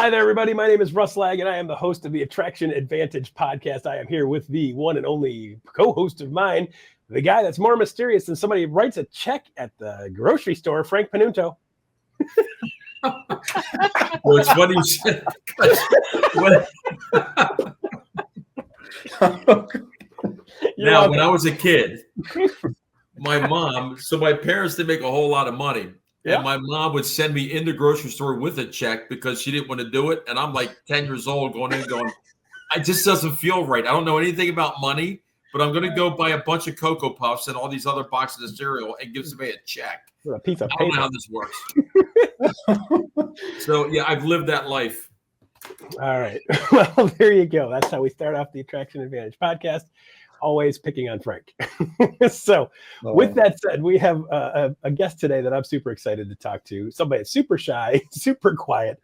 Hi there, everybody. My name is Russ Laggan. I am the host of the Attraction Advantage podcast. I am here with the one and only co-host of mine, the guy that's more mysterious than somebody who writes a check at the grocery store, Frank Panunto. Well, it's funny you said Now, when I was a kid, my parents didn't make a whole lot of money. Yeah. And my mom would send me in the grocery store with a check because she didn't want to do it. And I'm like 10 years old going, it just doesn't feel right. I don't know anything about money, but I'm going to go buy a bunch of Cocoa Puffs and all these other boxes of cereal and give somebody a check. A piece of I don't know how this works. So, yeah, I've lived that life. All right. Well, there you go. That's how we start off the Attraction Advantage podcast. Always picking on Frank. So with that said, we have a guest today that I'm super excited to talk to. Somebody super shy, super quiet,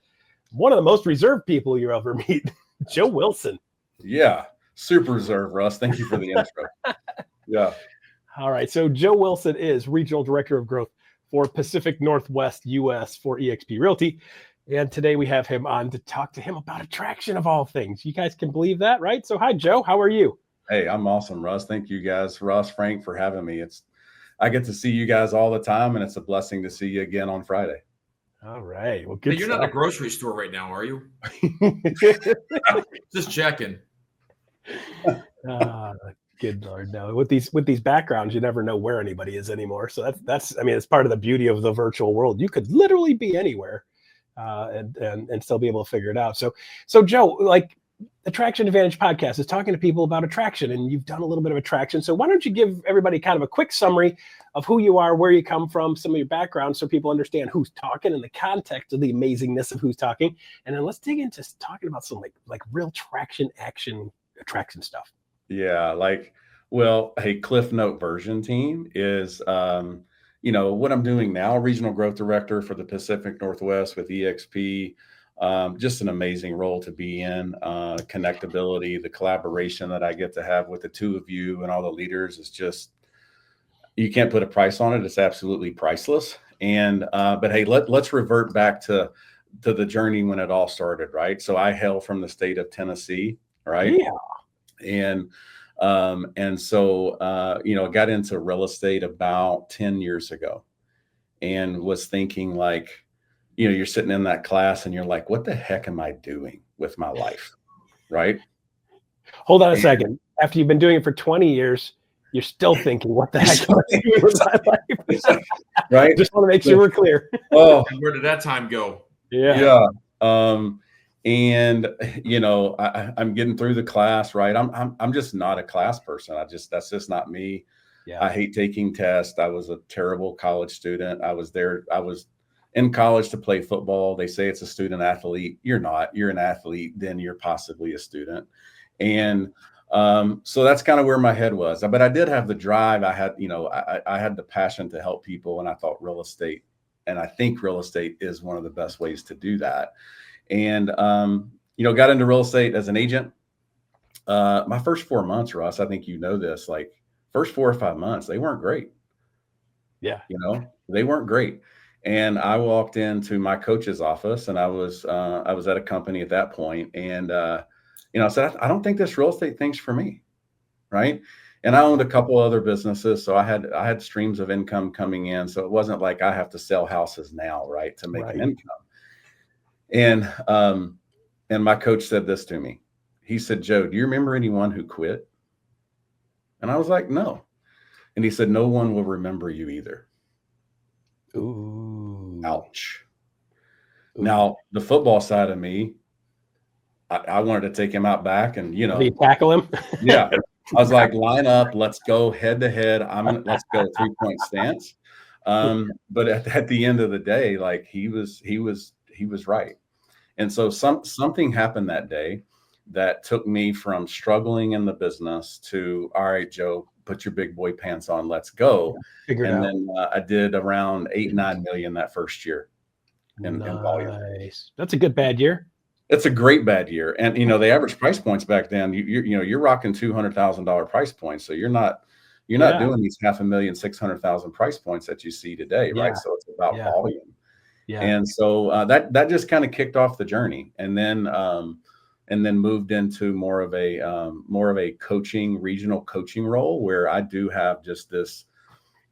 one of the most reserved people you ever meet, Joe Wilson. Yeah, super reserved, Russ. Thank you for the intro. Yeah. All right. So Joe Wilson is Regional Director of Growth for Pacific Northwest US for eXp Realty. And today we have him on to talk to him about attraction of all things. You guys can believe that, right? So hi, Joe. How are you? Hey, I'm awesome, Russ. Thank you guys, Russ, Frank, for having me. I get to see you guys all the time, and it's a blessing to see you again on Friday. All right. Well, good. Hey, you're not in a grocery store right now, are you? Just checking. Good Lord, no. With these backgrounds, you never know where anybody is anymore. So that's I mean, it's part of the beauty of the virtual world. You could literally be anywhere, and still be able to figure it out. So Joe, like, Attraction Advantage podcast is talking to people about attraction, and you've done a little bit of attraction. So why don't you give everybody kind of a quick summary of who you are, where you come from, some of your background, so people understand who's talking and the context of the amazingness of who's talking. And then let's dig into talking about some like real attraction stuff. Yeah, hey, Cliff Note version team is what I'm doing now, Regional Growth Director for the Pacific Northwest with eXp. Just an amazing role to be in. Connectability, the collaboration that I get to have with the two of you and all the leaders is just, you can't put a price on it. It's absolutely priceless. And but hey, let's revert back to the journey when it all started, right? So I hail from the state of Tennessee, right? Yeah. And so got into real estate about 10 years ago, and was thinking, like, you're sitting in that class and you're like, what the heck am I doing with my life? Right? Hold on a second. After you've been doing it for 20 years, you're still thinking, what the heck am I doing with my life? Right? Just want to make sure we're clear. Oh, where did that time go? Yeah. And I'm getting through the class, right? I'm just not a class person. That's just not me. Yeah. I hate taking tests. I was a terrible college student. I was in college to play football. They say it's a student athlete. You're not. You're an athlete, then you're possibly a student. And so that's kind of where my head was. But I did have the drive. I had the passion to help people, and I thought real estate, and I think real estate is one of the best ways to do that. And got into real estate as an agent. My first 4 months, Russ, I think you know this, like first 4 or 5 months, they weren't great. Yeah. They weren't great. And I walked into my coach's office, and I was at a company at that point, and I said, I don't think this real estate thing's for me, right? And I owned a couple other businesses, so I had streams of income coming in, so it wasn't like I have to sell houses now, right, to make an income. And my coach said this to me. He said, Joe, do you remember anyone who quit? And I was like, no. And he said, no one will remember you either. Ooh. Ouch. Ooh. Now, the football side of me, I wanted to take him out back and, Did you tackle him? Yeah. I was like, line up, let's go head to head. Let's go 3-point stance. But at the end of the day, like, he was right. And so something happened that day that took me from struggling in the business to, all right, Joe, put your big boy pants on, let's go. Then I did around 8-9 million that first year in volume. That's a good bad year. It's a great bad year. And, the average price points back then, you're rocking $200,000 price points. So you're not doing these $500,000, $600,000 price points that you see today. Right. So it's about volume. Yeah. And so that just kind of kicked off the journey, and then moved into more of a regional coaching role, where I do have just this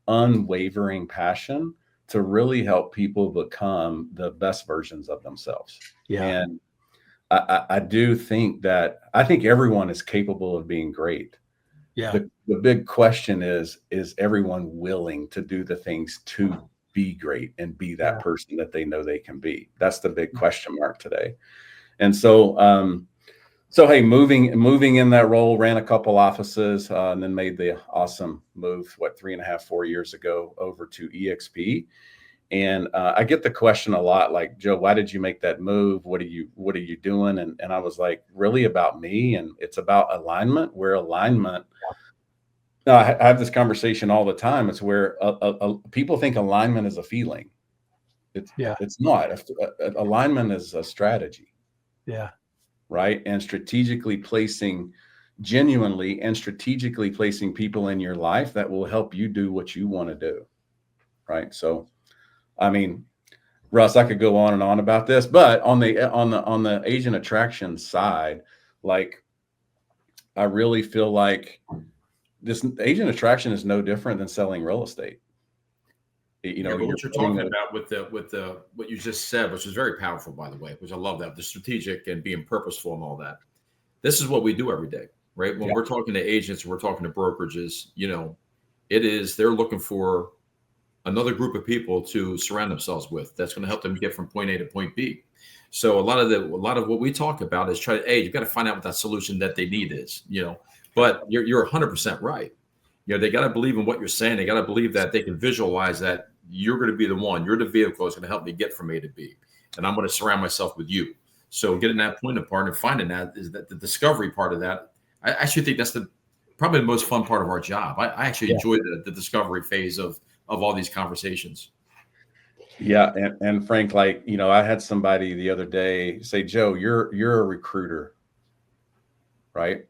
unwavering passion to really help people become the best versions of themselves. Yeah. And I do think I think everyone is capable of being great. Yeah. The big question is everyone willing to do the things to be great and be that person that they know they can be? That's the big question mark today. And so, hey, moving in that role, ran a couple offices, and then made the awesome move, 3.5, 4 years ago, over to EXP. And I get the question a lot, like, Joe, why did you make that move? What are you doing? And I was like, really about me, and it's about alignment. Where alignment. I have this conversation all the time. It's where people think alignment is a feeling. It's not. Alignment is a strategy. Yeah. Right. And genuinely and strategically placing people in your life that will help you do what you want to do. Right. So, I mean, Russ, I could go on and on about this, but on the agent attraction side, like, I really feel like this agent attraction is no different than selling real estate. You know, what you're talking about with the what you just said, which is very powerful, by the way, which I love, that the strategic and being purposeful and all that. This is what we do every day, right? When we're talking to agents, we're talking to brokerages, you know, they're looking for another group of people to surround themselves with that's going to help them get from point A to point B. So a lot of what we talk about is you've got to find out what that solution that they need is, you know. But you're 100% right. You know, they got to believe in what you're saying. They got to believe that they can visualize that you're going to be the one. You're the vehicle that's going to help me get from A to B, and I'm going to surround myself with you. So getting that point apart and finding that is that the discovery part of that. I actually think that's probably the most fun part of our job. I actually enjoy the discovery phase of all these conversations. Yeah, and Frank, like, you know, I had somebody the other day say, Joe, you're a recruiter, right?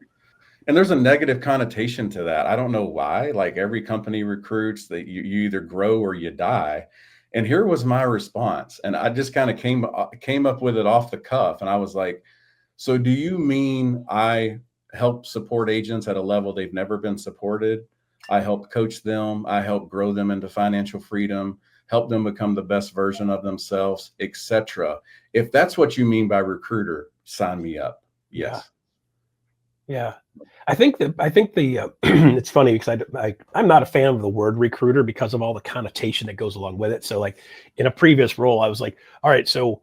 And there's a negative connotation to that. I don't know why. Like, every company recruits, that you either grow or you die. And here was my response, and I just kind of came up with it off the cuff, and I was like, so do you mean I help support agents at a level they've never been supported? I help coach them. I help grow them into financial freedom, help them become the best version of themselves, etc. If that's what you mean by recruiter, sign me up. Yes. Yeah. I think the it's funny because I'm not a fan of the word recruiter because of all the connotation that goes along with it. So, like, in a previous role, I was like, all right, so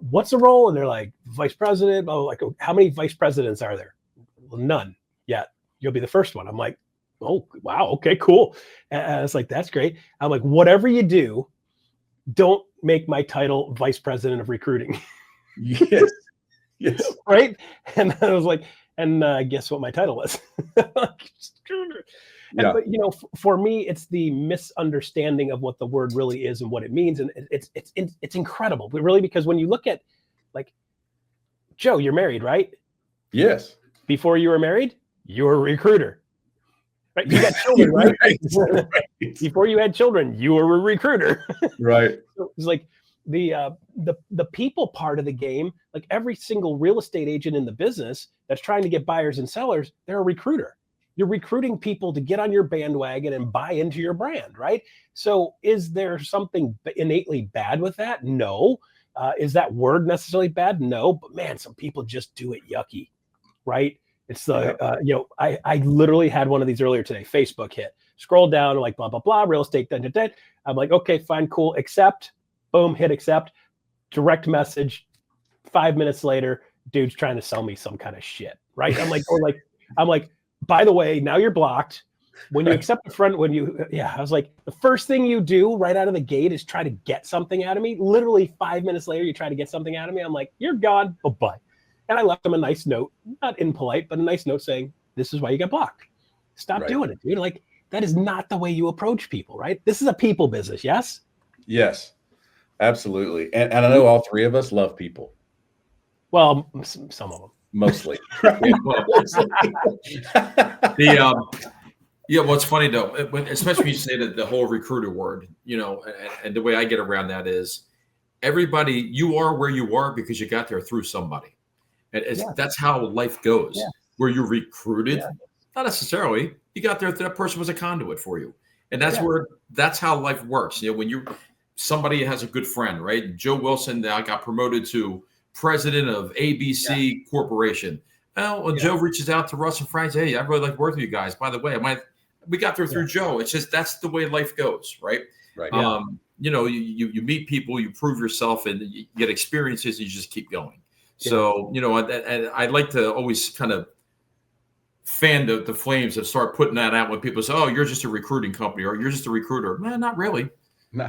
what's the role? And they're like, vice president. Oh, like, how many vice presidents are there? Well, none yet. You'll be the first one. I'm like, oh, wow. Okay, cool. And it's like, that's great. I'm like, whatever you do, don't make my title vice president of recruiting. Yes. Right. And I was like, and guess what my title was? But, you know, for me, it's the misunderstanding of what the word really is and what it means. And it's incredible, but really, because when you look at, like, Joe, you're married, right? Yes. Before you were married, you were a recruiter. Right? You got children, right? Right. Before you had children, you were a recruiter. Right. So it's like the people part of the game. Like, every single real estate agent in the business that's trying to get buyers and sellers, they're a recruiter. You're recruiting people to get on your bandwagon and buy into your brand, right? So is there something innately bad with that? No. Is that word necessarily bad? No. But man, some people just do it yucky, right? It's the, you know, I literally had one of these earlier today. Facebook hit. Scroll down, like, blah, blah, blah, real estate, I'm like, okay, fine, cool, accept. Boom, hit accept. Direct message. 5 minutes later, dude's trying to sell me some kind of shit, right? I'm like, by the way, now you're blocked. When you accept the front, I was like, the first thing you do right out of the gate is try to get something out of me. Literally 5 minutes later, you try to get something out of me. I'm like, you're gone, bye-bye. And I left him a nice note, not impolite, but a nice note saying, this is why you got blocked. Stop doing it, dude. Like, that is not the way you approach people, right? This is a people business, yes? Yes, absolutely. And I know all three of us love people. Well, some of them. Mostly. What's funny though, especially when you say that the whole recruiter word, you know, and the way I get around that is, everybody, you are where you are because you got there through somebody. And that's how life goes. Yeah. Where you're recruited, Yeah. not necessarily. You got there, that person was a conduit for you. And Yeah. that's how life works. You know, when somebody has a good friend, right? Joe Wilson now got promoted to president of ABC Corporation. Well, when Joe reaches out to Russ and Frank, hey, I really like working with you guys. By the way, we got there through Joe. It's just, that's the way life goes, right? Right. You know, you meet people, you prove yourself, and you get experiences, and you just keep going. So, you know, and I like to always kind of fan the flames and start putting that out when people say, oh, you're just a recruiting company, or you're just a recruiter. Man, not really.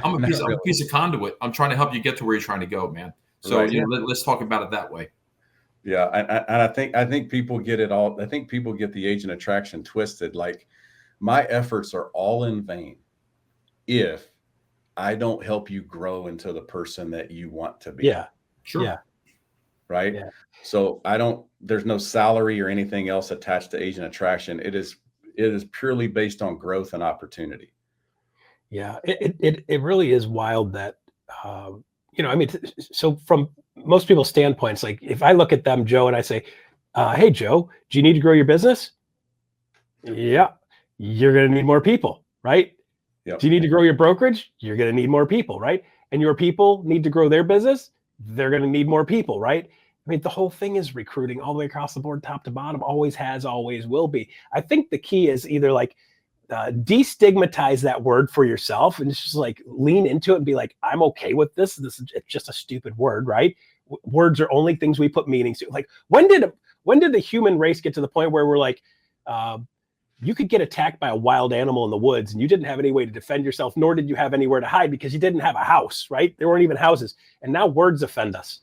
I'm a piece of conduit. I'm trying to help you get to where you're trying to go, man. So, you know, let's talk about it that way. Yeah. And I think people get it all. I think people get the agent attraction twisted. Like, my efforts are all in vain if I don't help you grow into the person that you want to be. Yeah. Sure. Yeah. Right. Yeah. So there's no salary or anything else attached to agent attraction. It is purely based on growth and opportunity. Yeah. It really is wild that, you know, I mean, so from most people's standpoints, like if I look at them, Joe, and I say, hey, Joe, do you need to grow your business? Yeah. You're going to need more people, right? Yep. Do you need to grow your brokerage? You're going to need more people, right? And your people need to grow their business. They're going to need more people, right? I mean, the whole thing is recruiting all the way across the board, top to bottom, always has, always will be. I think the key is either like destigmatize that word for yourself and just like lean into it and be like, I'm okay with this. This is just a stupid word, right? Words are only things we put meanings to. Like, when did the human race get to the point where we're like, you could get attacked by a wild animal in the woods and you didn't have any way to defend yourself, nor did you have anywhere to hide because you didn't have a house, right? There weren't even houses. And now words offend us.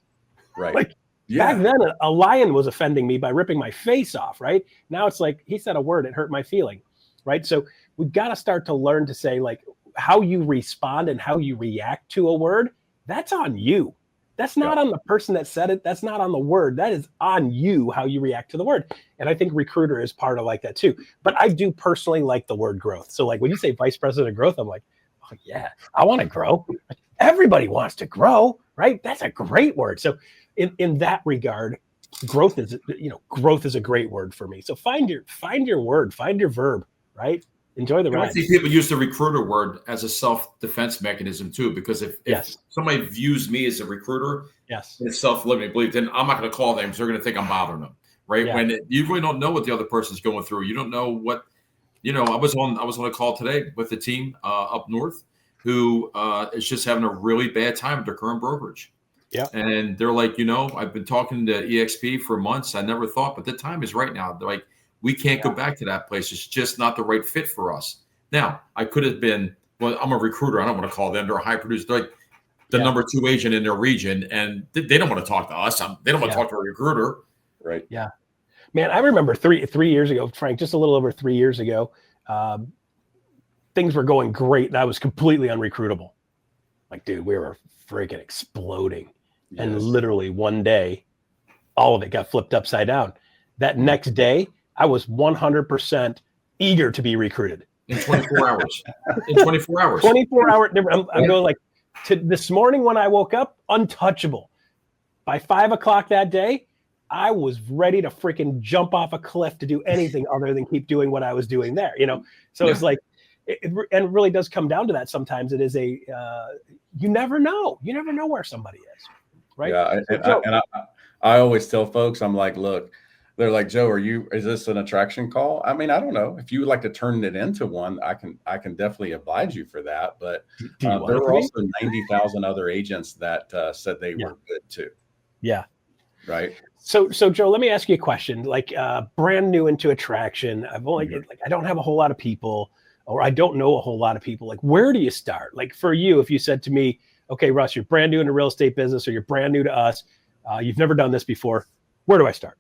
Right. Like back then, a lion was offending me by ripping my face off, right? Now it's like, he said a word, it hurt my feeling, right? So we've got to start to learn to say, like, how you respond and how you react to a word, that's on you. That's not on the person that said it. That's not on the word. That is on you, how you react to the word. And I think recruiter is part of like that too. But I do personally like the word growth. So like when you say vice president of growth, I'm like, oh yeah, I want to grow. Everybody wants to grow, right? That's a great word. So in that regard, growth is a great word for me. So find your word, find your verb, right? Enjoy the ride. I think people use the recruiter word as a self-defense mechanism too, because if somebody views me as a recruiter, it's self-limiting belief, then I'm not going to call them because they're going to think I'm bothering them, right? When you really don't know what the other person's going through, you don't know what, you know. I was on a call today with the team up north who is just having a really bad time at their current brokerage. Yeah, and they're like, you know, I've been talking to EXP for months. I never thought, but the time is right now. They're like, we can't go back to that place. It's just not the right fit for us. Now, I could have been, well, I'm a recruiter. I don't want to call them. They're a high producer. They're like the number 2 agent in their region, and they don't want to talk to us. They don't want to talk to a recruiter. Right. Yeah. Man, I remember three years ago, Frank, just a little over 3 years ago, things were going great, and I was completely unrecruitable. Like, dude, we were freaking exploding. Yes. And literally one day, all of it got flipped upside down. That next day, I was 100% eager to be recruited. In 24 hours. In 24 hours. 24 hour. I'm going like, to this morning when I woke up, untouchable. By 5 o'clock that day, I was ready to freaking jump off a cliff to do anything other than keep doing what I was doing there, you know? So it's like, and it really does come down to that. Sometimes it is you never know. You never know where somebody is, right? Yeah, and I always tell folks, I'm like, look, they're like, Joe, is this an attraction call? I mean, I don't know. If you would like to turn it into one, I can definitely oblige you for that. But there were also 90,000 other agents that said they were good too. Yeah. Right. So Joe, let me ask you a question. Like brand new into attraction, I don't have a whole lot of people, or I don't know a whole lot of people. Like, where do you start? Like for you, if you said to me, okay, Russ, you're brand new in the real estate business, or you're brand new to us, you've never done this before, where do I start?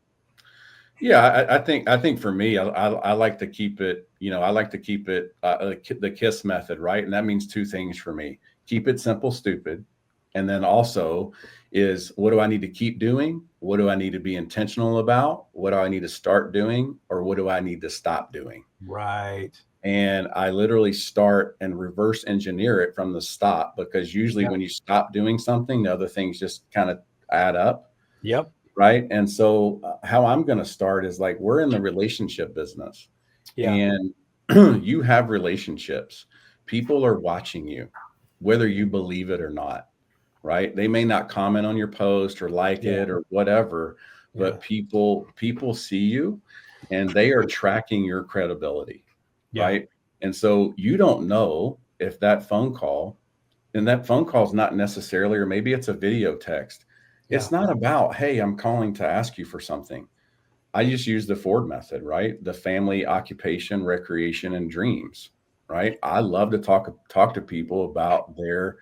Yeah, I think for me, I like to keep it, I like to keep it the KISS method, right? And that means 2 things for me. Keep it simple, stupid. And then also is, what do I need to keep doing? What do I need to be intentional about? What do I need to start doing? Or what do I need to stop doing? Right. And I literally start and reverse engineer it from the stop, because usually when you stop doing something, the other things just kind of add up. Yep. Right. And so how I'm going to start is like, we're in the relationship business, and you have relationships. People are watching you, whether you believe it or not. Right. They may not comment on your post or like it or whatever, but people see you, and they are tracking your credibility. Right. And so you don't know if that phone call, and that phone call is not necessarily, or maybe it's a video text. It's not about, hey, I'm calling to ask you for something. I just use the Ford method, right? The family, occupation, recreation, and dreams, right? I love to talk to people about their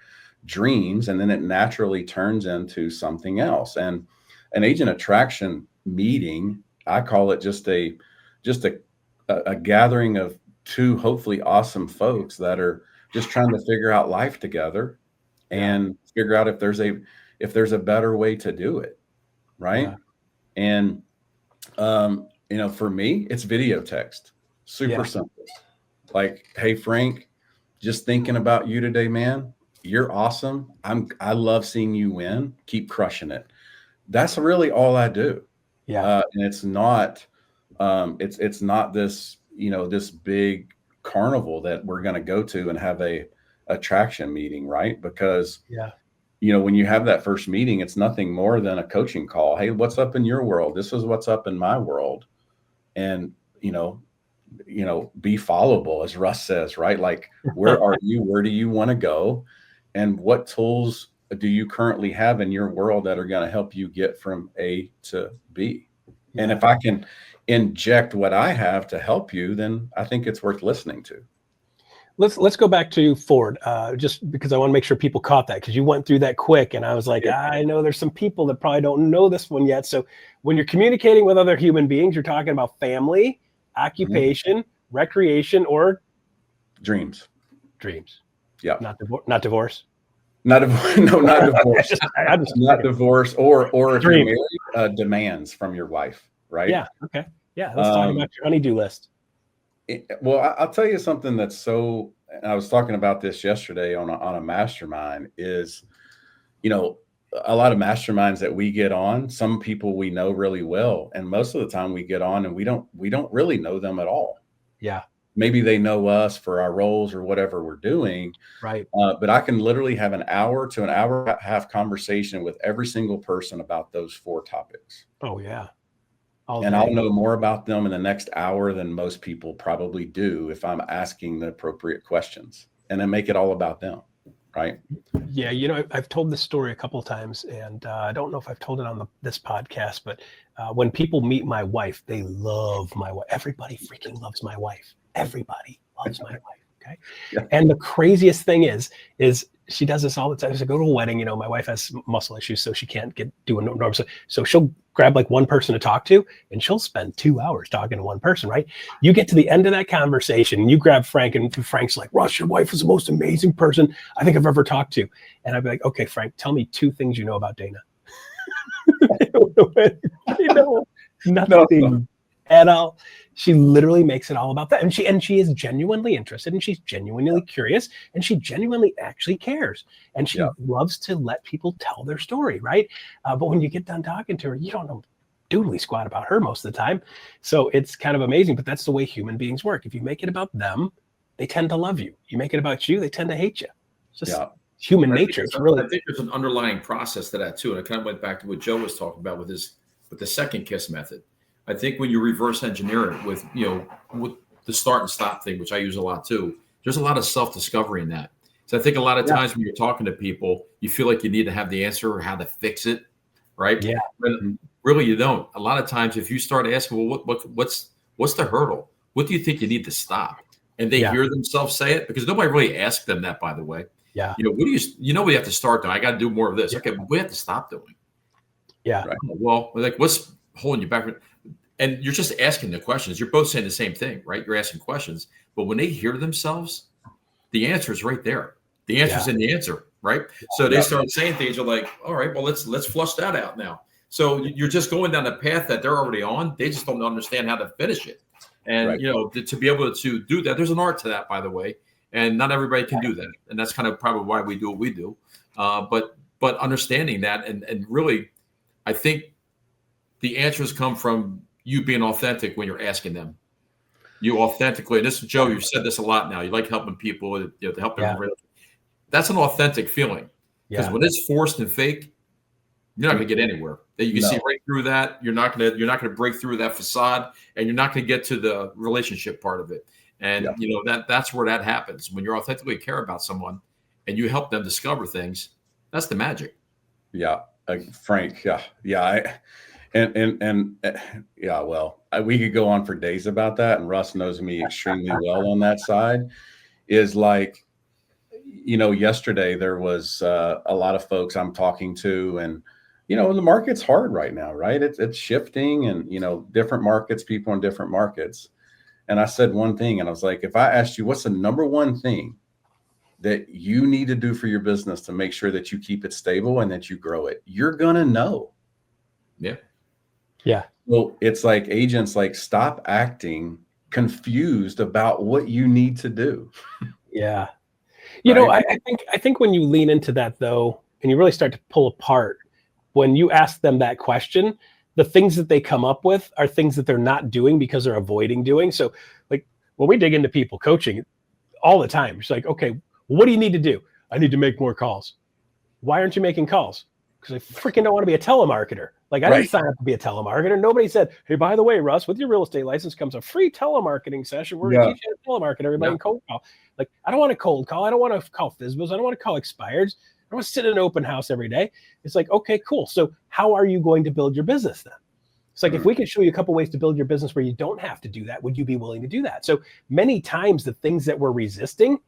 dreams, and then it naturally turns into something else. And an agent attraction meeting, I call it just a gathering of two hopefully awesome folks that are just trying to figure out life together and figure out if there's a better way to do it. Right. And, for me, it's video text, super simple. Like, hey, Frank, just thinking about you today, man. You're awesome. I love seeing you win. Keep crushing it. That's really all I do. And it's not, it's not this, this big carnival that we're going to go to and have a attraction meeting. Right. Because, when you have that first meeting, it's nothing more than a coaching call. Hey, what's up in your world? This is what's up in my world. And, be followable, as Russ says, right? Like, where are you? Where do you want to go? And what tools do you currently have in your world that are going to help you get from A to B? And if I can inject what I have to help you, then I think it's worth listening to. Let's go back to Ford, just because I want to make sure people caught that, because you went through that quick, and I was like, I know there's some people that probably don't know this one yet. So when you're communicating with other human beings, you're talking about family, occupation, recreation, or dreams. Yeah. Not divorce. Not divorce. No, not divorce. Not divorce, or if you're married, demands from your wife. Right. Yeah. Okay. Yeah. Let's talk about your honeydew list. Well, I'll tell you something that's and I was talking about this yesterday on a mastermind is, a lot of masterminds that we get on, some people we know really well. And most of the time we get on and we don't really know them at all. Yeah. Maybe they know us for our roles or whatever we're doing. Right. But I can literally have an hour to an hour and a half conversation with every single person about those 4 topics. Oh yeah. And I'll know more about them in the next hour than most people probably do if I'm asking the appropriate questions, and then make it all about them. Right. Yeah. I've told this story a couple of times, and I don't know if I've told it on this podcast, but when people meet my wife, they love my wife. Everybody freaking loves my wife. Everybody loves my wife. Okay. Yeah. And the craziest thing is she does this all the time. So I go to a wedding, my wife has muscle issues, so she can't do a norm. So she'll grab like one person to talk to, and she'll spend 2 hours talking to one person, right? You get to the end of that conversation, and you grab Frank, and Frank's like, Russ, your wife is the most amazing person I think I've ever talked to. And I'd be like, okay, Frank, tell me 2 things you know about Dana. I don't know nothing at all. She literally makes it all about that. And she is genuinely interested, and she's genuinely curious, and she genuinely actually cares. And she loves to let people tell their story, right? But when you get done talking to her, you don't know doodly squat about her most of the time. So it's kind of amazing, but that's the way human beings work. If you make it about them, they tend to love you. You make it about you, they tend to hate you. It's just human nature. I think there's an underlying process to that too. And I kind of went back to what Joe was talking about with the second kiss method. I think when you reverse engineer it with the start and stop thing, which I use a lot too, there's a lot of self-discovery in that. So I think a lot of times when you're talking to people, you feel like you need to have the answer or how to fix it, right? Yeah. But really, you don't. A lot of times, if you start asking, well, what's the hurdle? What do you think you need to stop? And they hear themselves say it, because nobody really asked them that, by the way. Yeah. What do we have to start doing? I got to do more of this. Yeah. Okay, what do we have to stop doing? Yeah. Right. Well, like, what's holding you back? And you're just asking the questions. You're both saying the same thing, right? You're asking questions. But when they hear themselves, the answer is right there. The answer's in the answer, right? So they start saying things. You're like, all right, well, let's flush that out now. So you're just going down the path that they're already on. They just don't understand how to finish it. And, Right. you know, to be able to do that, there's an art to that, by the way. And not everybody can do that. And that's kind of probably why we do what we do. But understanding that and really, I think the answers come from you being authentic when you're asking them. You authentically, and this is Joe, you've said this a lot now. You like helping people, you know, to help them. Yeah. That's an authentic feeling. Because Yeah. when it's forced and fake, you're not going to get anywhere. You can see right through that. You're not going to break through that facade, and you're not going to get to the relationship part of it. And you know that's where that happens when you authentically care about someone, and you help them discover things. That's the magic. Yeah, Frank. Yeah. Well, we could go on for days about that, and Russ knows me extremely well on that side. Is like, you know, yesterday there was a lot of folks I'm talking to, and you know, the market's hard right now, right? It's shifting, and you know, different markets, people in different markets. And I said one thing, and I was like, if I asked you, what's the number one thing that you need to do for your business to make sure that you keep it stable and that you grow it, you're gonna know. Yeah. Yeah. Well, it's like agents, like, stop acting confused about what you need to do. Yeah. You know, Right? I think when you lean into that though, and you really start to pull apart, when you ask them that question, the things that they come up with are things that they're not doing because they're avoiding doing. So like when we dig into people coaching all the time, it's like, okay, what do you need to do? I need to make more calls. Why aren't you making calls? Because I freaking don't want to be a telemarketer. Like I didn't sign up to be a telemarketer. Nobody said, hey, by the way, Russ, with your real estate license comes a free telemarketing session. We're going to teach you how to telemarket everybody in cold call. Like I don't want to cold call. I don't want to call FSBOs. I don't want to call expireds. I want to sit in an open house every day. It's like, okay, cool. So how are you going to build your business then? It's like, if we could show you a couple ways to build your business where you don't have to do that, would you be willing to do that? So many times the things that we're resisting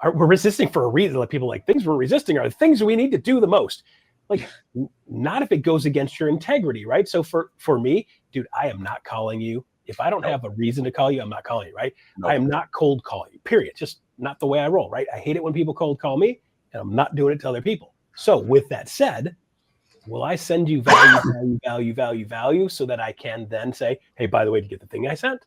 for a reason. Like people like things we're resisting are the things we need to do the most. Like not if it goes against your integrity, right? So for me, dude, I am not calling you. If I don't have a reason to call you, I'm not calling you, right? I am not cold calling you, period. Just not the way I roll, right? I hate it when people cold call me, and I'm not doing it to other people. So with that said, will I send you value so that I can then say, hey, by the way, did you get the thing I sent?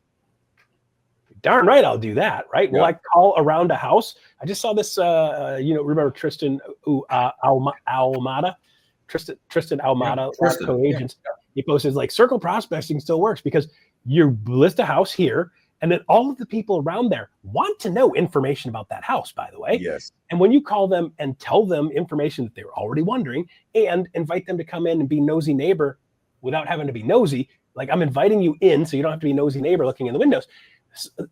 Darn right, I'll do that, right? Will I call around a house? I just saw this, remember Tristan Almada? Tristan Almada, Tristan Agents. He posted like circle prospecting still works because you list a house here, and then all of the people around there want to know information about that house, by the way. Yes. And when you call them and tell them information that they were already wondering and invite them to come in and be nosy neighbor without having to be nosy, like I'm inviting you in so you don't have to be nosy neighbor looking in the windows.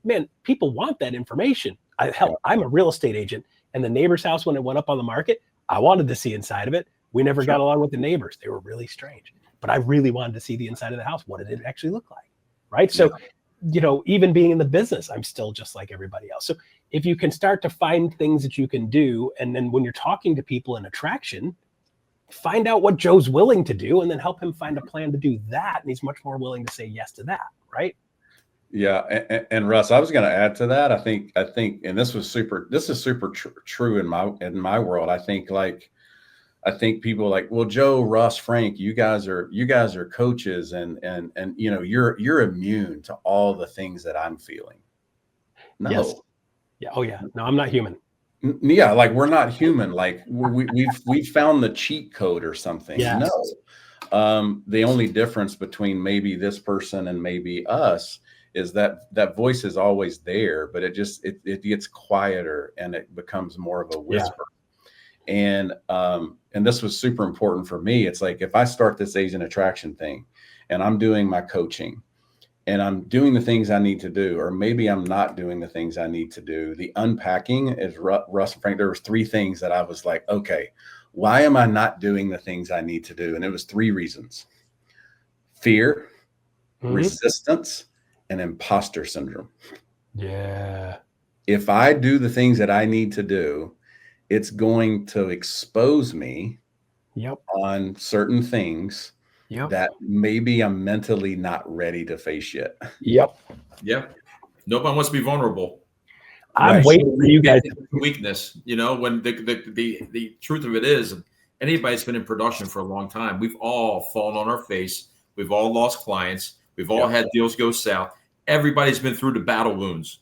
Man, people want that information. I'm a real estate agent, and the neighbor's house, when it went up on the market, I wanted to see inside of it. We never got along with the neighbors. They were really strange, but I really wanted to see the inside of the house. What did it actually look like? Right. So, you know, even being in the business, I'm still just like everybody else. So if you can start to find things that you can do, and then when you're talking to people in attraction, find out what Joe's willing to do and then help him find a plan to do that. And he's much more willing to say yes to that. Right. Yeah. And Russ, I was going to add to that. I think, and this is super true in my world. I think people like, well, Joe, Russ, Frank, you guys are coaches, and you know, you're immune to all the things that I'm feeling. No. Yes. Yeah. Oh yeah. No, I'm not human. Yeah. Like we're not human. Like we've found the cheat code or something. Yes. No. The only difference between maybe this person and maybe us is that voice is always there, but it gets quieter and it becomes more of a whisper. And this was super important for me. It's like, if I start this agent attraction thing and I'm doing my coaching and I'm doing the things I need to do, or maybe I'm not doing the things I need to do, the unpacking is Russ and Frank. There was 3 things that I was like, okay, why am I not doing the things I need to do? And it was 3 reasons: fear, resistance, and imposter syndrome. Yeah. If I do the things that I need to do, it's going to expose me on certain things that maybe I'm mentally not ready to face yet. Yeah. Nobody wants to be vulnerable. I'm waiting for you guys. Weakness, you know, when the truth of it is, anybody that's been in production for a long time, we've all fallen on our face. We've all lost clients. We've all had deals go south. everybody's been through the battle wounds,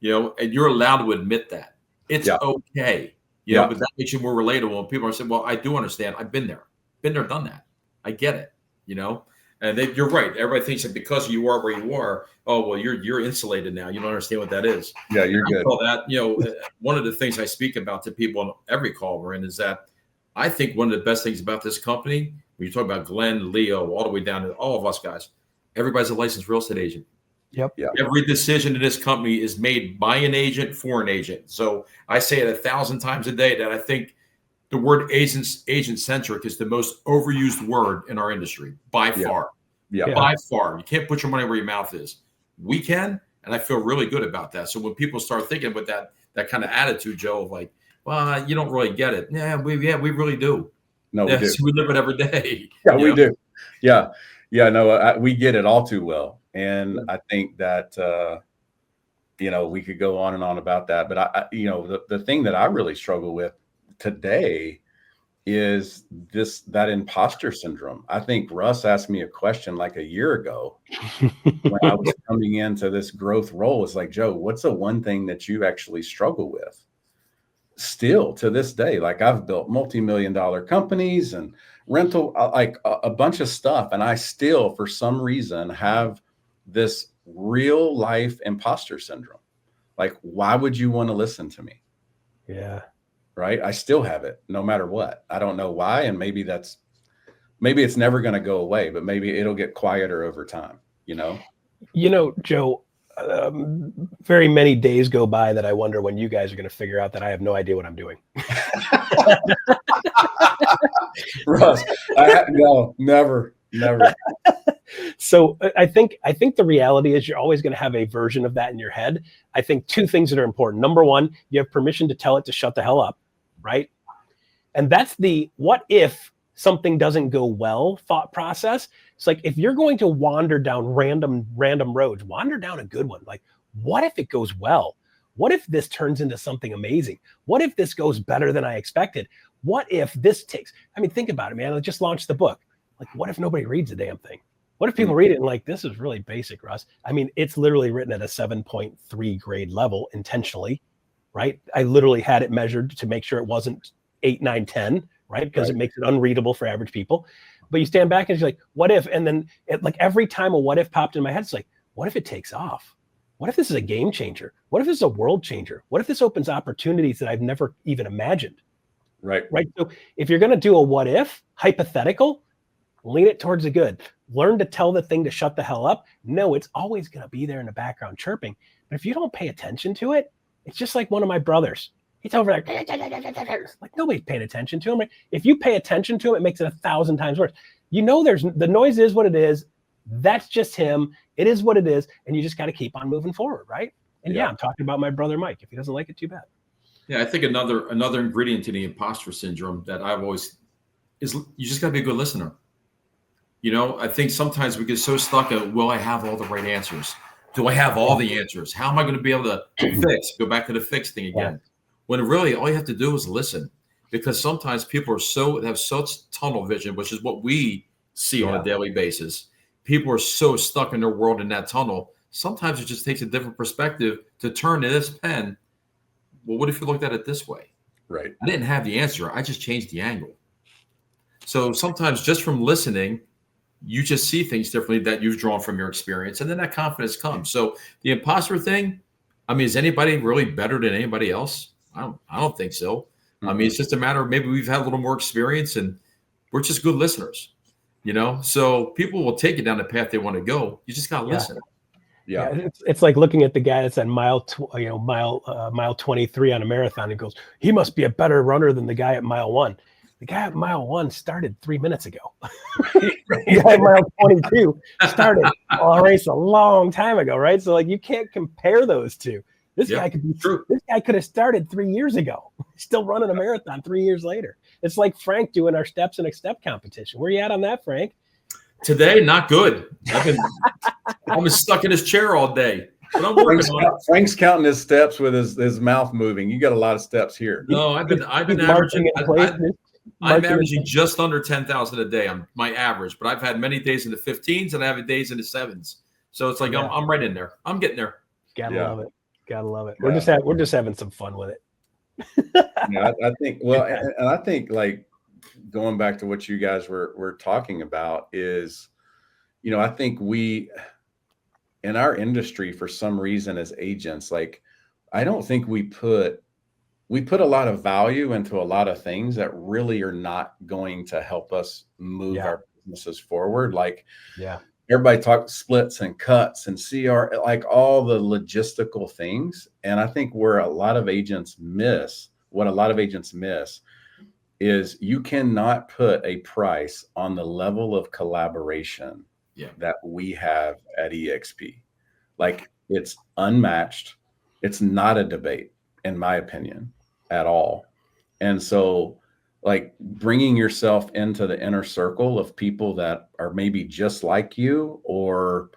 and you're allowed to admit that. It's okay, but that makes you more relatable. And people are saying, well, I do understand. I've been there, done that. I get it, and you're right. Everybody thinks that because you are where you are, oh, well, you're insulated now. You don't understand what that is. Yeah, you're good. That, one of the things I speak about to people on every call we're in is that I think one of the best things about this company, when you talk about Glenn, Leo, all the way down to all of us guys, everybody's a licensed real estate agent. Yep. Every decision in this company is made by an agent for an agent. So I say it 1,000 times a day that I think the word agent-centric is the most overused word in our industry by far. By far. You can't put your money where your mouth is. We can, and I feel really good about that. So when people start thinking with that kind of attitude, Joe, of like, well, you don't really get it. We really do. No, we do. We live it every day. Yeah, we do. Yeah. No, we get it all too well. And I think that, we could go on and on about that. But the thing that I really struggle with today is that imposter syndrome. I think Russ asked me a question like a year ago when I was coming into this growth role. It's like, Joe, what's the one thing that you actually struggle with? Still to this day, like I've built multi-million-dollar companies and rental, like a bunch of stuff. And I still, for some reason, have this real life imposter syndrome. Like, why would you want to listen to me? Yeah. Right. I still have it no matter what. I don't know why. And maybe it's never going to go away, but maybe it'll get quieter over time, Joe, very many days go by that I wonder when you guys are going to figure out that I have no idea what I'm doing. Russ, no, never. So I think the reality is you're always going to have a version of that in your head. I think two things that are important. Number one, you have permission to tell it to shut the hell up, right? And that's the what if something doesn't go well thought process. It's like if you're going to wander down random roads, wander down a good one. Like, what if it goes well? What if this turns into something amazing? What if this goes better than I expected? What if this takes? I mean, think about it, man. I just launched the book. Like, what if nobody reads the damn thing? What if people read it and like, this is really basic, Russ? I mean, it's literally written at a 7.3 grade level intentionally, right? I literally had it measured to make sure it wasn't 8, 9, 10, right? Because it makes it unreadable for average people. But you stand back and you're like, what if? And then every time a what if popped in my head, it's like, what if it takes off? What if this is a game changer? What if this is a world changer? What if this opens opportunities that I've never even imagined? Right. So if you're going to do a what if hypothetical, lean it towards the good. Learn to tell the thing to shut the hell up. No, it's always going to be there in the background chirping. But if you don't pay attention to it, it's just like one of my brothers. He's over there, like nobody's paying attention to him. Right? If you pay attention to him, it makes it 1,000 times worse. There's the noise is what it is. That's just him. It is what it is. And you just got to keep on moving forward, right? And I'm talking about my brother Mike. If he doesn't like it, too bad. Yeah, I think another ingredient to the imposter syndrome that I've always is you just got to be a good listener. I think sometimes we get so stuck at, will I have all the right answers? Do I have all the answers? How am I going to be able to fix? Go back to the fix thing again. Yeah. When really all you have to do is listen, because sometimes people have such tunnel vision, which is what we see on a daily basis. People are so stuck in their world in that tunnel. Sometimes it just takes a different perspective to turn to this pen. Well, what if you looked at it this way? Right. I didn't have the answer. I just changed the angle. So sometimes just from listening, you just see things differently that you've drawn from your experience, and then that confidence comes. So the imposter thing, I mean, is anybody really better than anybody else? I don't think so. Mm-hmm. I mean, it's just a matter of maybe we've had a little more experience and we're just good listeners, So people will take you down the path they want to go. You just got to listen. Yeah. It's like looking at the guy that's at mile 23 on a marathon and goes, he must be a better runner than the guy at mile 1. The guy at mile 1 started 3 minutes ago. The guy at mile 22 started a race a long time ago, right? So you can't compare those two. This guy could have started 3 years ago, still running a marathon 3 years later. It's like Frank doing our steps in a step competition. Where you at on that, Frank? Today, not good. I'm stuck in his chair all day. But I'm working on it. Frank's counting his steps with his mouth moving. You got a lot of steps here. No, I've been averaging. I'm averaging just under 10,000 a day on my average, but I've had many days in the 15s and I have days in the 7s. So it's like Yeah. I'm right in there. I'm getting there. Gotta Yeah. love it. Gotta love it. Yeah. We're just having some fun with it. Yeah, I think, well, and I think, like, going back to what you guys were talking about is, I think we, in our industry, for some reason, as agents, like, I don't think we put a lot of value into a lot of things that really are not going to help us move Yeah. our businesses forward. Like, Yeah. everybody talks splits and cuts and CR, like all the logistical things. And I think what a lot of agents miss is you cannot put a price on the level of collaboration that we have at EXP. Like, it's unmatched. It's not a debate, in my opinion, at all. And so, like, bringing yourself into the inner circle of people that are maybe just like you, or,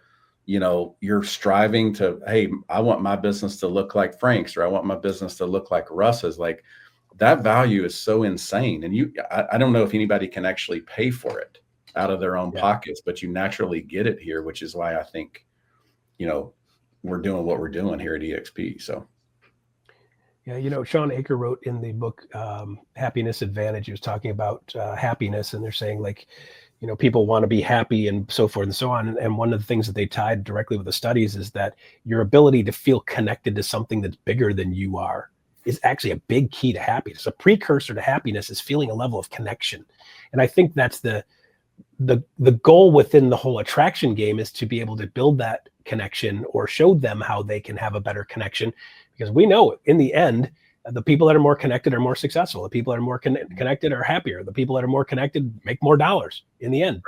you're striving to, hey, I want my business to look like Frank's, or I want my business to look like Russ's. Like, that value is so insane. And I don't know if anybody can actually pay for it out of their own pockets, but you naturally get it here, which is why I think, we're doing what we're doing here at EXP. So. Yeah, Sean Aker wrote in the book Happiness Advantage. He was talking about happiness, and they're saying, like, people want to be happy and so forth and so on. And one of the things that they tied directly with the studies is that your ability to feel connected to something that's bigger than you are is actually a big key to happiness. A precursor to happiness is feeling a level of connection. And I think that's the goal within the whole attraction game, is to be able to build that connection or show them how they can have a better connection. Because we know in the end, the people that are more connected are more successful. The people that are more connected are happier. The people that are more connected make more dollars in the end.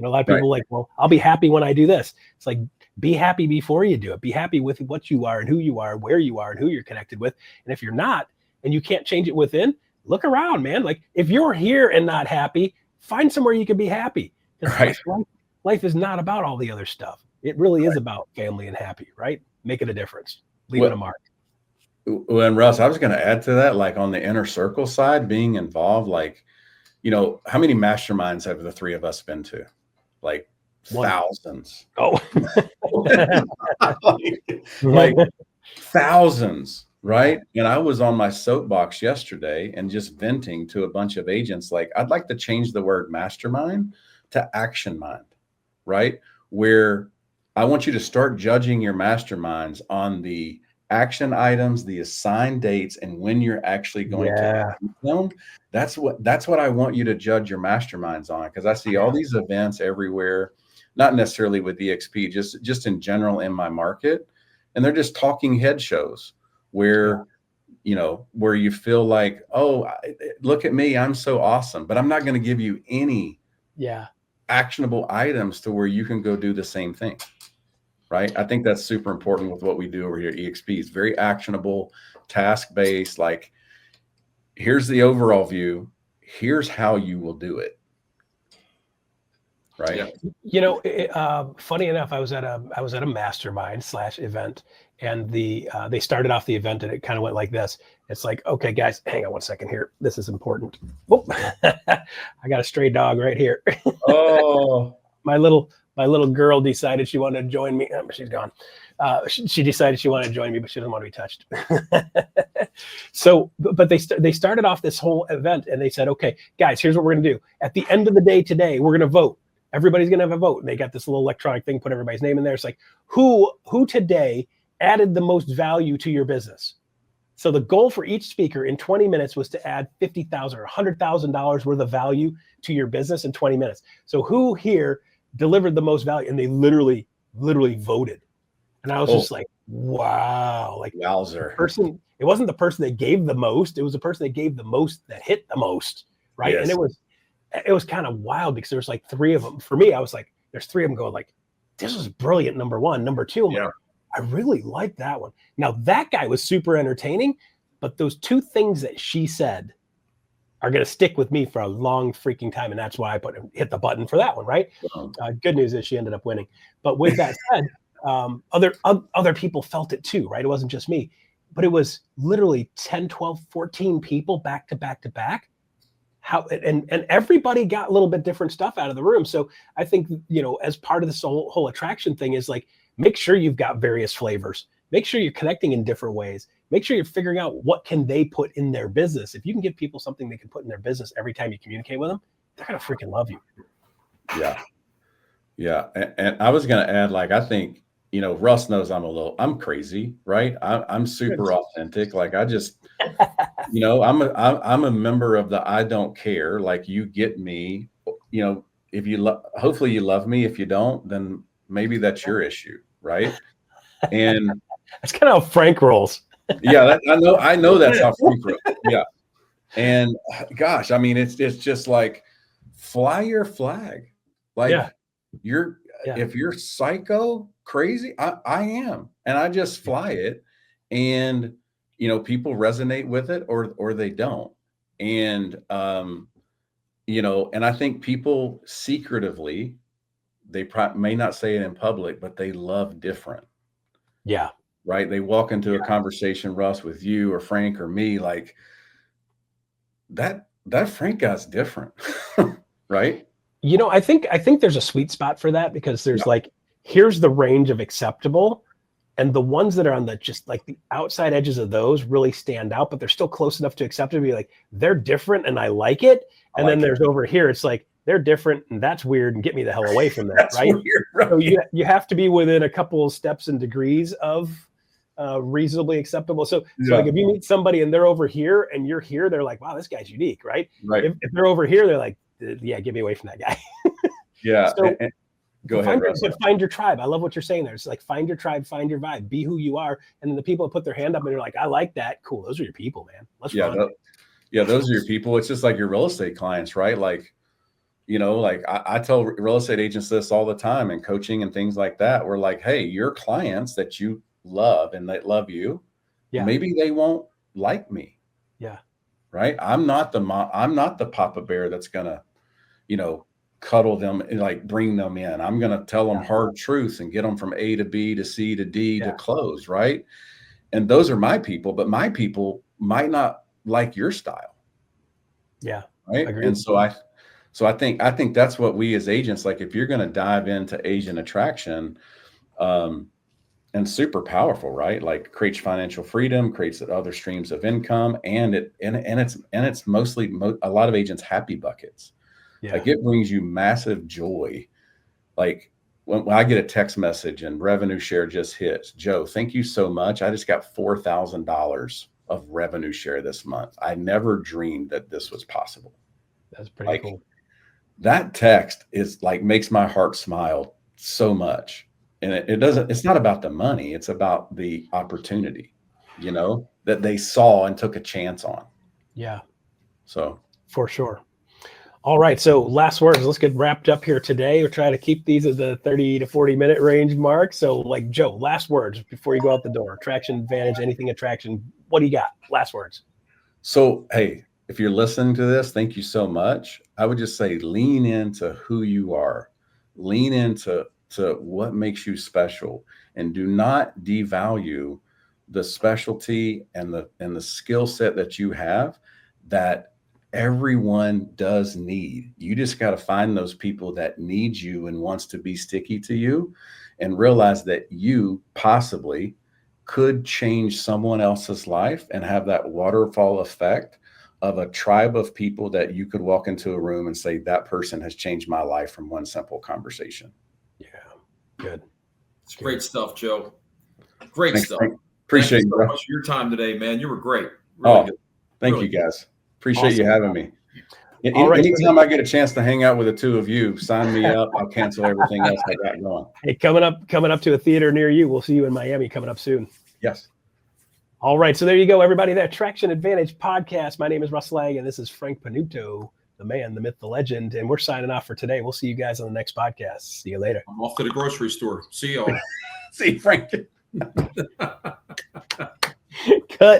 A lot of people like, well, I'll be happy when I do this. It's like, be happy before you do it. Be happy with what you are and who you are, where you are and who you're connected with. And if you're not, and you can't change it within, look around, man. Like, if you're here and not happy, find somewhere you can be happy. Right. Life is not about all the other stuff. It really is about family and happy, right? Making a difference, leaving a mark. And Russ, I was going to add to that, like, on the inner circle side, being involved, like, how many masterminds have the three of us been to? Like, thousands. Oh, like thousands, right? And I was on my soapbox yesterday and just venting to a bunch of agents. Like, I'd like to change the word mastermind to action mind, right? Where I want you to start judging your masterminds on the action items, the assigned dates, and when you're actually going to film. That's what I want you to judge your masterminds on, because I see all these events everywhere, not necessarily with EXP, just in general in my market, and they're just talking head shows where where you feel like, oh, look at me, I'm so awesome, but I'm not going to give you any actionable items to where you can go do the same thing. Right. I think that's super important with what we do over here at EXP. It's very actionable, task-based. Like, here's the overall view. Here's how you will do it. Right. Funny enough, I was at a mastermind / event, and they started off the event, and it kind of went like this. It's like, okay, guys, hang on one second here. This is important. Oh, I got a stray dog right here. Oh, my little girl decided she wanted to join me. She's gone. She decided she wanted to join me, but she doesn't want to be touched. So, but they started off this whole event, and they said, okay, guys, here's what we're going to do. At the end of the day today, we're going to vote. Everybody's going to have a vote. And they got this little electronic thing, put everybody's name in there. It's like, who today added the most value to your business? So the goal for each speaker in 20 minutes was to add $50,000 or $100,000 worth of value to your business in 20 minutes. So who here delivered the most value? And they literally voted. And I was just like, wow, like, wowzer. It wasn't the person that gave the most. It was the person that gave the most that hit the most. Right. Yes. And it was kind of wild, because there's like three of them. For me, I was like, there's three of them going like, this was brilliant. Number one. Number two, I'm like, I really like that one. Now, that guy was super entertaining, but those two things that she said are going to stick with me for a long freaking time. And that's why I hit the button for that one, right? Good news is she ended up winning. But with that said, other people felt it too, right? It wasn't just me, but it was literally 10, 12, 14 people back to back to back. And everybody got a little bit different stuff out of the room. So I think, as part of this whole attraction thing is like, make sure you've got various flavors. Make sure you're connecting in different ways. Make sure you're figuring out what can they put in their business. If you can give people something they can put in their business every time you communicate with them, they're going to freaking love you. Yeah. Yeah. And I was going to add, like, I think, Russ knows I'm crazy, right? I'm super authentic. Like, I just, I'm a member of the I don't care. Like, you get me, if you hopefully you love me. If you don't, then maybe that's your issue, right? And that's kind of how Frank rolls. Yeah, I know that's how Frank rolls. Yeah. And gosh, I mean, it's just like, fly your flag. Like, if you're psycho crazy, I am, and I just fly it, and people resonate with it or they don't. And and I think people secretively, they may not say it in public, but they love different. Yeah. Right. They walk into a conversation, Russ, with you or Frank or me, like, that Frank guy's different. Right. I think there's a sweet spot for that, because there's here's the range of acceptable, and the ones that are on the just like the outside edges of those really stand out, but they're still close enough to accept it to be like, they're different and I like it. And then there's over here, it's like, they're different and that's weird and get me the hell away from that. Right. Weird, right? So you have to be within a couple of steps and degrees of reasonably acceptable. So like, if you meet somebody and they're over here and you're here, they're like, wow, this guy's unique. Right. Right. If they're over here, they're like, yeah, get me away from that guy. Yeah. So go ahead. Find your tribe. I love what you're saying there. It's like, find your tribe, find your vibe, be who you are. And then the people that put their hand up and you're like, I like that. Cool. Those are your people, man. Let's run. Those are your people. It's just like your real estate clients, right? Like, like I tell real estate agents this all the time in coaching and things like that. We're like, hey, your clients that you love and that love you, maybe they won't like me. Yeah. Right. I'm not the Papa Bear that's gonna, cuddle them and like bring them in. I'm going to tell them hard truths and get them from A to B to C to D to close. Right. And those are my people, but my people might not like your style. Yeah. Right. Agreed. And so I think that's what we as agents, like, if you're going to dive into agent attraction, and super powerful, right? Like, creates financial freedom, creates other streams of income, and it's mostly a lot of agents' happy buckets. Yeah. Like, it brings you massive joy. Like, when I get a text message and revenue share just hits, Joe, thank you so much. I just got $4,000 of revenue share this month. I never dreamed that this was possible. That's pretty cool. That text is like, makes my heart smile so much. And it's not about the money. It's about the opportunity, that they saw and took a chance on. Yeah. So for sure. All right. So last words, let's get wrapped up here today. We're trying to keep these at the 30 to 40 minute range mark. So, like, Joe, last words before you go out the door. Attraction advantage, anything attraction. What do you got? Last words. So, hey, if you're listening to this, thank you so much. I would just say, lean into who you are. Lean into what makes you special, and do not devalue the specialty and the skill set that you have that everyone does need. You just got to find those people that need you and wants to be sticky to you, and realize that you possibly could change someone else's life and have that waterfall effect of a tribe of people that you could walk into a room and say, that person has changed my life from one simple conversation. Yeah. Good. It's great stuff, Joe. Great stuff. Appreciate you so much for your time today, man. You were great. Really good. Thank you, guys. Appreciate you having me. Anytime I get a chance to hang out with the two of you, sign me up. I'll cancel everything else I got going. Hey, coming up to a theater near you. We'll see you in Miami coming up soon. Yes. All right. So there you go, everybody. The Attraction Advantage podcast. My name is Russ Laggan. This is Frank Panunto, the man, the myth, the legend. And we're signing off for today. We'll see you guys on the next podcast. See you later. I'm off to the grocery store. See y'all. See you, Frank. Cut.